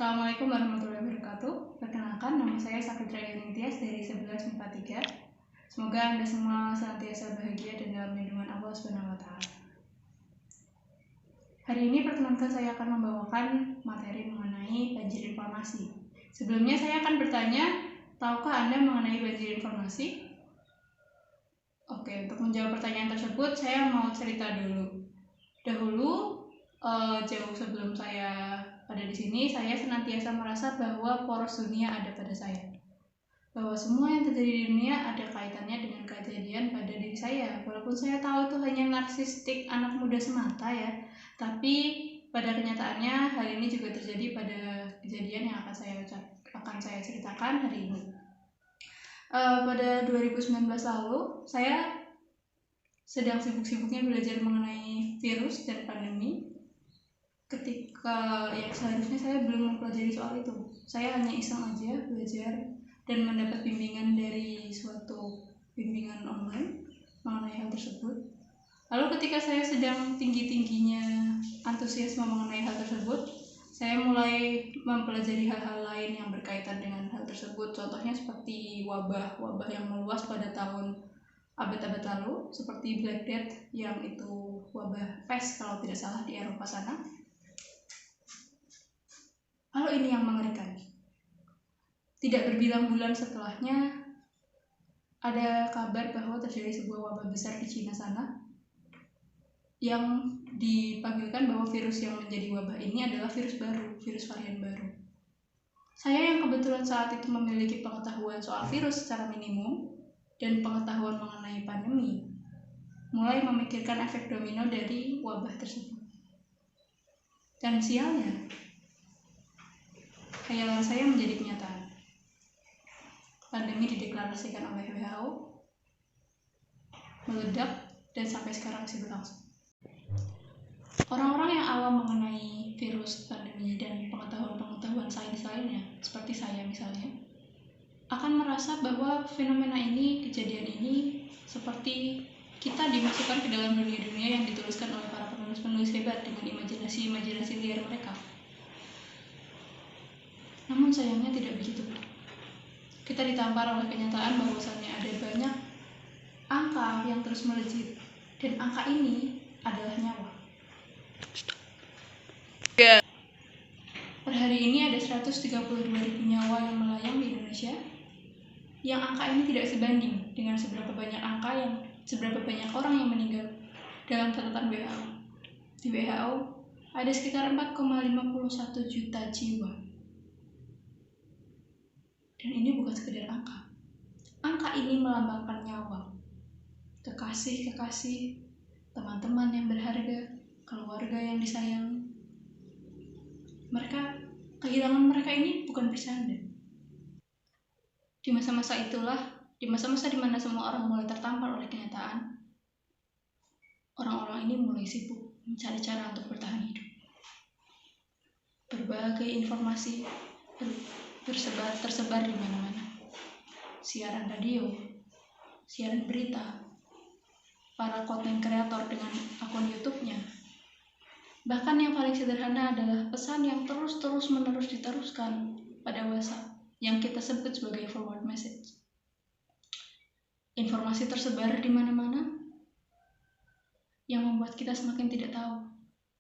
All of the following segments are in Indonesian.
Assalamualaikum warahmatullahi wabarakatuh. Perkenalkan, nama saya Sakitra Yuning Tias dari 11 MIPA 3. Semoga Anda semua senantiasa bahagia dan dalam lindungan Allah SWT. Hari ini perkenalkan saya akan membawakan materi mengenai banjir informasi. Sebelumnya saya akan bertanya, tahukah Anda mengenai banjir informasi? Oke, untuk menjawab pertanyaan tersebut, saya mau cerita dulu. Dahulu, jauh sebelum saya ada di sini, saya senantiasa merasa bahwa poros dunia ada pada saya. Bahwa semua yang terjadi di dunia ada kaitannya dengan kejadian pada diri saya. Walaupun saya tahu itu hanya narsistik anak muda semata ya, tapi pada kenyataannya hal ini juga terjadi pada kejadian yang akan saya ceritakan hari ini. Pada 2019 lalu, saya sedang sibuk-sibuknya belajar mengenai virus dan pandemi. Ketika yang seharusnya saya belum mempelajari soal itu, saya hanya iseng aja belajar dan mendapat bimbingan dari suatu bimbingan online mengenai hal tersebut. Lalu ketika saya sedang tinggi-tingginya antusiasme mengenai hal tersebut, saya mulai mempelajari hal-hal lain yang berkaitan dengan hal tersebut. Contohnya seperti wabah yang meluas pada tahun abad-abad lalu, seperti Black Death yang itu wabah pes kalau tidak salah di Eropa sana. Lalu ini yang mengerikan. Tidak berbilang bulan setelahnya, ada kabar bahwa terjadi sebuah wabah besar di Cina sana, yang dipanggilkan bahwa virus yang menjadi wabah ini adalah virus baru, virus varian baru. Saya yang kebetulan saat itu memiliki pengetahuan soal virus secara minimum dan pengetahuan mengenai pandemi, mulai memikirkan efek domino dari wabah tersebut. Dan sialnya, khayalan saya menjadi kenyataan. Pandemi dideklarasikan oleh WHO, meledak, dan sampai sekarang masih berlangsung. Orang-orang yang awam mengenai virus, pandemi, dan pengetahuan-pengetahuan sains lainnya, seperti saya misalnya, akan merasa bahwa fenomena ini, kejadian ini, seperti kita dimasukkan ke dalam dunia-dunia yang dituliskan oleh para penulis-penulis hebat dengan imajinasi-imajinasi liar mereka. Namun sayangnya tidak begitu. Kita ditampar oleh kenyataan bahwasannya ada banyak angka yang terus melejit, dan angka ini adalah nyawa. Per hari ini ada 132.000 nyawa yang melayang di Indonesia, yang angka ini tidak sebanding dengan seberapa banyak orang yang meninggal dalam catatan WHO. Di WHO ada sekitar 4,51 juta jiwa. Dan ini bukan sekedar angka. Angka ini melambangkan nyawa, kekasih-kekasih, teman-teman yang berharga, keluarga yang disayang. Kehilangan mereka ini bukan bercanda. Di masa-masa itulah, di masa-masa di mana semua orang mulai tertampar oleh kenyataan, orang-orang ini mulai sibuk mencari cara untuk bertahan hidup. Berbagai informasi tersebar di mana-mana. Siaran radio, siaran berita, para konten kreator dengan akun YouTube-nya. Bahkan yang paling sederhana adalah pesan yang terus-menerus diteruskan pada WhatsApp yang kita sebut sebagai forward message. Informasi tersebar di mana-mana yang membuat kita semakin tidak tahu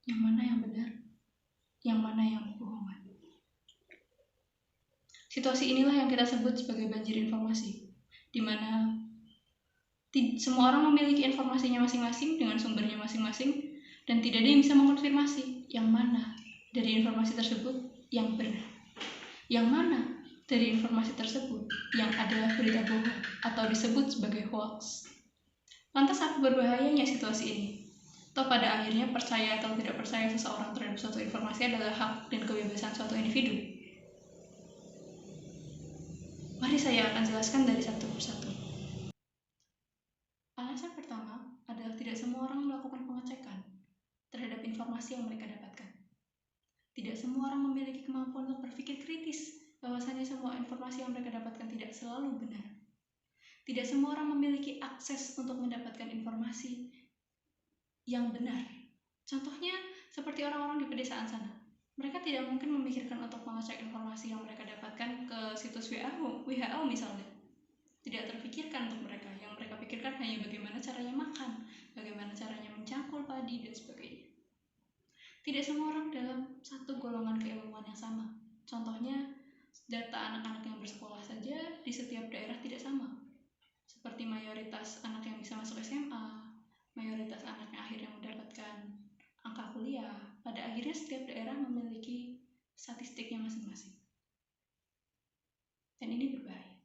yang mana yang benar, yang mana yang bohongan. Situasi inilah yang kita sebut sebagai banjir informasi, di mana semua orang memiliki informasinya masing-masing dengan sumbernya masing-masing, dan tidak ada yang bisa mengkonfirmasi yang mana dari informasi tersebut yang benar, yang mana dari informasi tersebut yang adalah berita bohong atau disebut sebagai hoax. Lantas apa berbahayanya situasi ini? Toh pada akhirnya percaya atau tidak percaya seseorang terhadap suatu informasi adalah hak dan kebebasan suatu individu. Mari saya akan jelaskan dari satu persatu. Alasan pertama adalah tidak semua orang melakukan pengecekan terhadap informasi yang mereka dapatkan. Tidak semua orang memiliki kemampuan untuk berpikir kritis bahwasanya semua informasi yang mereka dapatkan tidak selalu benar. Tidak semua orang memiliki akses untuk mendapatkan informasi yang benar. Contohnya seperti orang-orang di pedesaan sana. Mereka tidak mungkin memikirkan untuk mengecek informasi yang mereka dapatkan ke situs WHO misalnya. Tidak terpikirkan untuk mereka. Yang mereka pikirkan hanya bagaimana caranya makan, bagaimana caranya mencangkul padi, dan sebagainya. Tidak semua orang dalam satu golongan keilmuan yang sama. Contohnya, data anak-anak yang bersekolah saja di setiap daerah tidak sama. Seperti mayoritas anak yang bisa masuk SMA, mayoritas anak yang akhirnya mendapatkan angka kuliah, pada akhirnya setiap daerah memiliki statistiknya masing-masing. Dan ini berbahaya.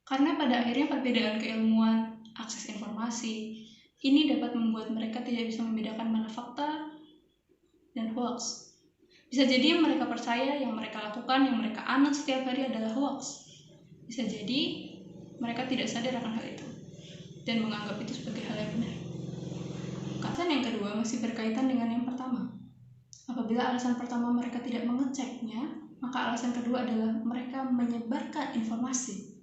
Karena pada akhirnya perbedaan keilmuan, akses informasi, ini dapat membuat mereka tidak bisa membedakan mana fakta dan hoax. Bisa jadi yang mereka percaya, yang mereka lakukan, yang mereka anut setiap hari adalah hoax. Bisa jadi mereka tidak sadar akan hal itu dan menganggap itu sebagai hal yang benar. Alasan yang kedua masih berkaitan dengan yang pertama. Apabila alasan pertama mereka tidak mengeceknya, maka alasan kedua adalah mereka menyebarkan informasi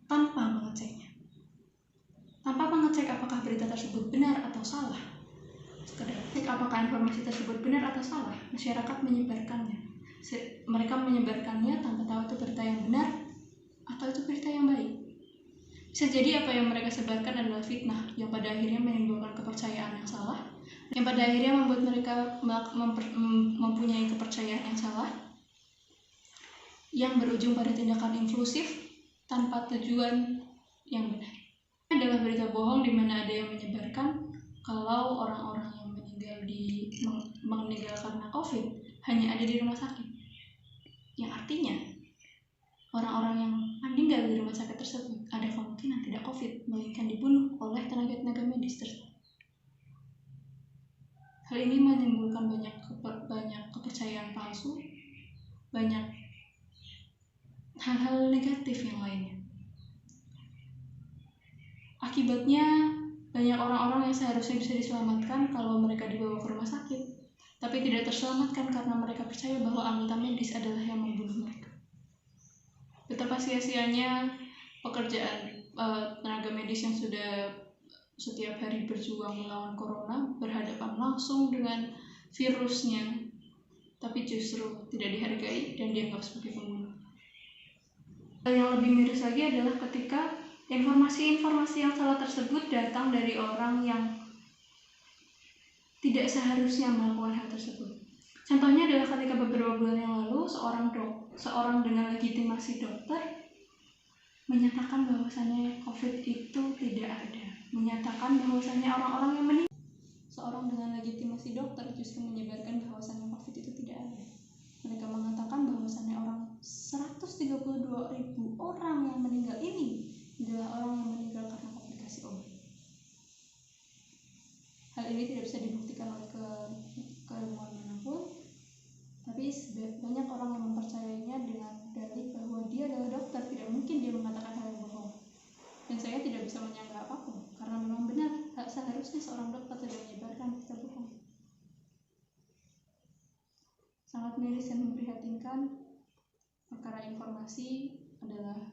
tanpa mengeceknya. Tanpa mengecek apakah berita tersebut benar atau salah. Sekedar cek apakah informasi tersebut benar atau salah, masyarakat menyebarkannya. Mereka menyebarkannya tanpa tahu itu berita yang benar atau itu berita yang baik. Bisa jadi apa yang mereka sebarkan adalah fitnah yang pada akhirnya menimbulkan kepercayaan yang salah, yang pada akhirnya membuat mereka mempunyai kepercayaan yang salah, yang berujung pada tindakan impulsif tanpa tujuan yang benar. Ini adalah berita bohong di mana ada yang menyebarkan kalau orang-orang yang meninggal karena COVID hanya ada di rumah sakit, yang artinya orang-orang yang meninggal di rumah sakit tersebut ada kemungkinan tidak COVID, melainkan dibunuh oleh tenaga-tenaga medis tersebut. Hal ini menimbulkan banyak kepercayaan palsu, banyak hal-hal negatif yang lainnya. Akibatnya banyak orang-orang yang seharusnya bisa diselamatkan kalau mereka dibawa ke rumah sakit, tapi tidak terselamatkan karena mereka percaya bahwa anggota medis adalah yang membunuh mereka. Betapa sia-sianya pekerjaan tenaga medis yang sudah setiap hari berjuang melawan corona, berhadapan langsung dengan virusnya, tapi justru tidak dihargai dan dianggap sebagai pembunuh. Hal yang lebih miris lagi adalah ketika informasi-informasi yang salah tersebut datang dari orang yang tidak seharusnya melakukan hal tersebut. Contohnya adalah ketika beberapa bulan yang lalu seorang dengan legitimasi dokter menyatakan bahwasannya COVID itu tidak ada, menyatakan bahwasannya orang-orang yang meninggal. Seorang dengan legitimasi dokter justru menyebarkan bahwasannya COVID itu tidak ada. Mereka mengatakan bahwasannya 132.000 orang yang meninggal ini adalah orang yang meninggal karena komplikasi obat. Hal ini tidak bisa dibuktikan oleh keilmuan manapun, tapi banyak orang yang mempercayainya dengan dalih bahwa dia adalah dokter, tidak mungkin dia mengatakan hal yang bohong. Dan saya tidak bisa menyanggah apapun, karena memang benar, seharusnya seorang dokter tidak menyebarkan berita bohong. Sangat miris dan memprihatinkan, perkara informasi adalah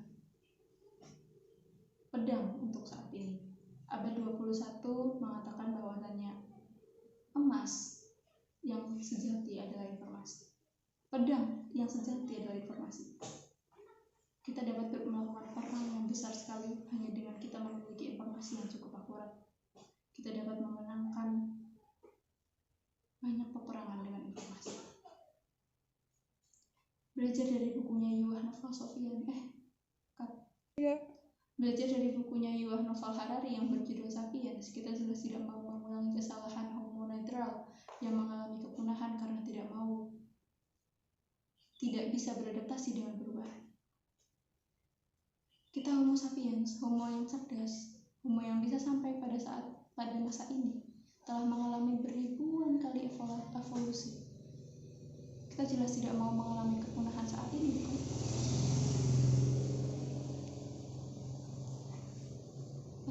pedang untuk saat ini. Abad 21 mengatakan bahwasannya emas yang sejati adalah informasi. Pedang yang sejati adalah informasi. Kita dapat melakukan perang yang besar sekali hanya dengan kita memiliki informasi yang cukup akurat. Kita dapat memenangkan banyak peperangan dengan informasi. Belajar dari bukunya Yuval Noah Harari yang berjudul Sapiens, kita jelas tidak mau mengulangi kesalahan Homo neutral yang mengalami kepunahan karena tidak bisa beradaptasi dengan perubahan. Kita Homo sapiens, Homo yang cerdas, Homo yang bisa sampai pada masa ini telah mengalami beribuan kali evolusi. Kita jelas tidak mau mengalami kepunahan saat ini, bukan?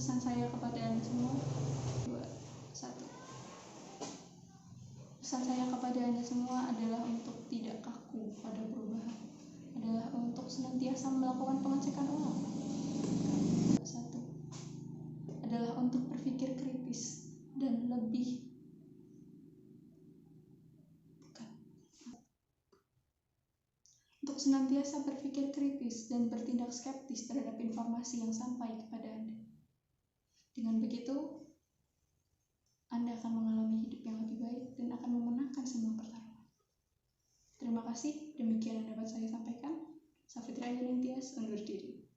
Pesan saya kepada Anda semua, 2, 1. Pesan saya kepada Anda semua adalah untuk tidak kaku pada perubahan, adalah untuk senantiasa melakukan pengecekan ulang. 1. Adalah untuk berpikir kritis dan lebih senantiasa berpikir kritis dan bertindak skeptis terhadap informasi yang sampai kepada Anda. Dengan begitu, Anda akan mengalami hidup yang lebih baik dan akan memenangkan semua pertarungan. Terima kasih, demikian yang dapat saya sampaikan. Safitri Ainun Tias undur diri.